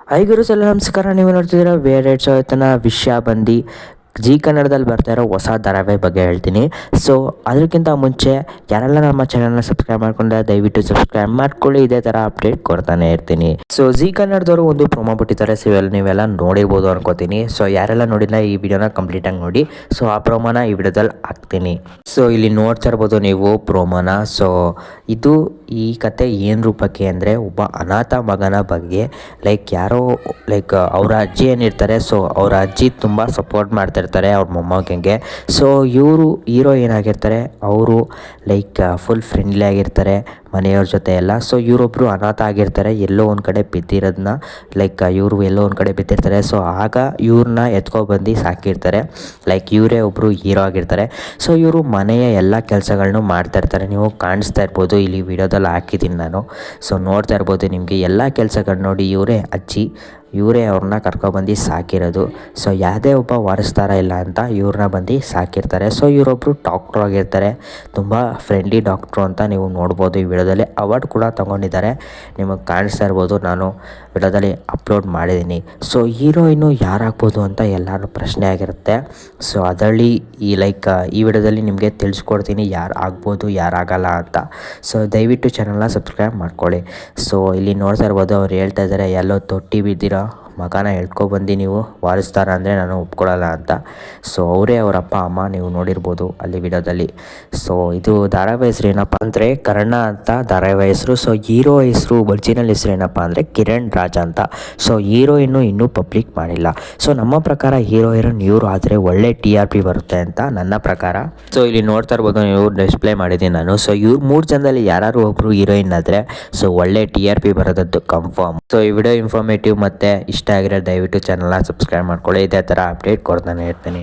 Hi ಗುರು ಸಲ ನಮಸ್ಕಾರ. ನೀವು ನೋಡ್ತಿದ್ದೀರಾ ವೇರೇಟ್ಸ್ ಆಯ್ತನ ವಿಷಯ ಬಂದು ಜಿ ಕನ್ನಡದಲ್ಲಿ ಬರ್ತಾ ಇರೋ ಹೊಸ ಧಾರಾವಾಹಿ ಬಗ್ಗೆ ಹೇಳ್ತೀನಿ. ಸೊ ಅದಕ್ಕಿಂತ ಮುಂಚೆ ಯಾರೆಲ್ಲ ನಮ್ಮ ಚಾನಲ್ನ ಸಬ್ಸ್ಕ್ರೈಬ್ ಮಾಡ್ಕೊಂಡ್ರೆ ದಯವಿಟ್ಟು ಸಬ್ಸ್ಕ್ರೈಬ್ ಮಾಡ್ಕೊಳ್ಳಿ. ಇದೇ ಥರ ಅಪ್ಡೇಟ್ ಕೊಡ್ತಾನೆ ಇರ್ತೀನಿ. ಸೊ ಜಿ ಕನ್ನಡದವರು ಒಂದು ಪ್ರೊಮೋ ಬಿಟ್ಟಿದ್ದಾರೆ. ಸೊ ನೀವೆಲ್ಲ ನೋಡಿರ್ಬೋದು ಅನ್ಕೋತೀನಿ. ಸೊ ಯಾರೆಲ್ಲ ನೋಡಿಲ್ಲ ಈ ವಿಡಿಯೋನ ಕಂಪ್ಲೀಟಾಗಿ ನೋಡಿ. ಸೊ ಆ ಪ್ರೊಮೋನ ಈ ವಿಡಿಯೋದಲ್ಲಿ ಹಾಕ್ತೀನಿ. ಸೊ ಇಲ್ಲಿ ನೋಡ್ತಾ ಇರ್ಬೋದು ನೀವು ಪ್ರೊಮೋನ. ಸೊ ಇದು ಈ ಕತೆ ಏನು ರೂಪಕ್ಕೆ ಅಂದರೆ ಒಬ್ಬ ಅನಾಥ ಮಗನ ಬಗ್ಗೆ. ಯಾರೋ ಅವ್ರ ಅಜ್ಜಿ ಏನಿರ್ತಾರೆ, ಸೊ ಅವ್ರ ಅಜ್ಜಿ ತುಂಬ ಸಪೋರ್ಟ್ ಮಾಡ್ತಿರ್ತಾರೆ ಅವ್ರ ಮೊಮ್ಮಗನಿಗೆ. ಸೊ ಇವರು ಹೀರೋ ಏನಾಗಿರ್ತಾರೆ, ಅವರು ಫುಲ್ ಫ್ರೆಂಡ್ಲಿ ಆಗಿರ್ತಾರೆ ಮನೆಯವ್ರ ಜೊತೆ ಎಲ್ಲ. ಸೊ ಇವರೊಬ್ಬರು ಅನಾಥ ಆಗಿರ್ತಾರೆ, ಎಲ್ಲೋ ಒಂದು ಕಡೆ ಬಿದ್ದಿರೋದನ್ನ ಇವರು ಎಲ್ಲೋ ಒಂದು ಕಡೆ ಬಿದ್ದಿರ್ತಾರೆ. ಸೊ ಆಗ ಇವ್ರನ್ನ ಎತ್ಕೊಬಂದು ಸಾಕಿರ್ತಾರೆ. ಇವರೇ ಒಬ್ಬರು ಹೀರೋ ಆಗಿರ್ತಾರೆ. ಸೊ ಇವರು ಮನೆಯ ಎಲ್ಲ ಕೆಲಸಗಳನ್ನೂ ಮಾಡ್ತಾಯಿರ್ತಾರೆ. ನೀವು ಕಾಣಿಸ್ತಾ ಇರ್ಬೋದು, ಇಲ್ಲಿ ವಿಡಿಯೋದಲ್ಲಿ ಹಾಕಿದ್ದೀನಿ ನಾನು. ಸೊ ನೋಡ್ತಾ ಇರ್ಬೋದು ನಿಮಗೆ ಎಲ್ಲ ಕೆಲಸಗಳು ನೋಡಿ. ಇವರೇ ಅಜ್ಜಿ, ಇವರೇ ಅವ್ರನ್ನ ಕರ್ಕೊಬಂದು ಸಾಕಿರೋದು. ಸೊ ಯಾವುದೇ ಒಬ್ಬ ವಾರಸ್ದಾರ ಇಲ್ಲ ಅಂತ ಇವ್ರನ್ನ ಬಂದು ಸಾಕಿರ್ತಾರೆ. ಸೊ ಇವರೊಬ್ಬರು ಡಾಕ್ಟ್ರು ಆಗಿರ್ತಾರೆ, ತುಂಬ ಫ್ರೆಂಡ್ಲಿ ಡಾಕ್ಟ್ರು ಅಂತ ನೀವು ನೋಡ್ಬೋದು. ಈ ವಿಡಿಯೋದಲ್ಲಿ ಅವಾರ್ಡ್ ಕೂಡ ತೊಗೊಂಡಿದ್ದಾರೆ, ನಿಮಗೆ ಕಾಣಿಸ್ತಾ ಇರ್ಬೋದು. ನಾನು ವಿಡಿಯೋದಲ್ಲಿ ಅಪ್ಲೋಡ್ ಮಾಡಿದ್ದೀನಿ. ಸೊ ಹೀರೋಯಿನ್ನು ಯಾರಾಗ್ಬೋದು ಅಂತ ಎಲ್ಲರೂ ಪ್ರಶ್ನೆ ಆಗಿರುತ್ತೆ. ಸೊ ಅದರಲ್ಲಿ ಈ ವಿಡಿಯೋದಲ್ಲಿ ನಿಮಗೆ ತಿಳಿಸ್ಕೊಡ್ತೀನಿ ಯಾರು ಆಗ್ಬೋದು ಯಾರಾಗಲ್ಲ ಅಂತ. ಸೊ ದಯವಿಟ್ಟು ಚಾನಲ್ನ ಸಬ್ಸ್ಕ್ರೈಬ್ ಮಾಡ್ಕೊಳ್ಳಿ. ಸೊ ಇಲ್ಲಿ ನೋಡ್ತಾ ಇರ್ಬೋದು, ಅವ್ರು ಹೇಳ್ತಾ ಇದ್ದಾರೆ ಎಲ್ಲೋ ತೊಟ್ಟಿ ಬಿದ್ದಿರೋ ಮಗನ ಹೇಳ್ಕೊಬಂದು ನೀವು ವಾರಿಸ್ತಾರ ಅಂದರೆ ನಾನು ಒಪ್ಕೊಳ್ಳಲ್ಲ ಅಂತ. ಸೊ ಅವರೇ ಅವರ ಅಪ್ಪ ಅಮ್ಮ, ನೀವು ನೋಡಿರ್ಬೋದು ಅಲ್ಲಿ ವಿಡಿಯೋದಲ್ಲಿ. ಸೊ ಇದು ಧಾರಾವಾಹಿ ಹೆಸರು ಏನಪ್ಪ ಅಂದರೆ ಕರ್ಣ ಅಂತ ಧಾರಾವಾಹಿ ಹೆಸರು. ಸೊ ಹೀರೋ ಹೆಸರು ಒರಿಜಿನಲ್ ಹೆಸರು ಏನಪ್ಪ ಅಂದರೆ ಕಿರಣ್ ರಾಜ್ ಅಂತ. ಸೊ ಹೀರೋಯಿನ್ನು ಇನ್ನೂ ಪಬ್ಲಿಕ್ ಮಾಡಿಲ್ಲ. ಸೊ ನಮ್ಮ ಪ್ರಕಾರ ಹೀರೋಯಿನ್ ಇವರು ಆದರೆ ಒಳ್ಳೆ TRP ಬರುತ್ತೆ ಅಂತ ನನ್ನ ಪ್ರಕಾರ. ಸೊ ಇಲ್ಲಿ ನೋಡ್ತಾ ಇರ್ಬೋದು ನೀವು, ಡಿಸ್ಪ್ಲೇ ಮಾಡಿದ್ದೀನಿ ನಾನು. ಸೊ ಇವ್ರು 3 ಜನದಲ್ಲಿ ಯಾರು ಒಬ್ಬರು ಹೀರೋಯಿನ್ ಆದರೆ ಸೊ ಒಳ್ಳೆ TRP ಬರೋದದ್ದು ಕನ್ಫರ್ಮ್. ಸೊ ಈ ವಿಡಿಯೋ ಇನ್ಫಾರ್ಮೇಟಿವ್ ಮತ್ತು ಇಷ್ಟ ಆಗಿರೋ ದಯವಿಟ್ಟು ಚಾನಲ್ನ ಸಬ್ಸ್ಕ್ರೈಬ್ ಮಾಡ್ಕೊಳ್ಳಿ. ಇದೇ ಥರ ಅಪ್ಡೇಟ್ ಕೊಡ್ತಾನೆ ಇರ್ತೀನಿ.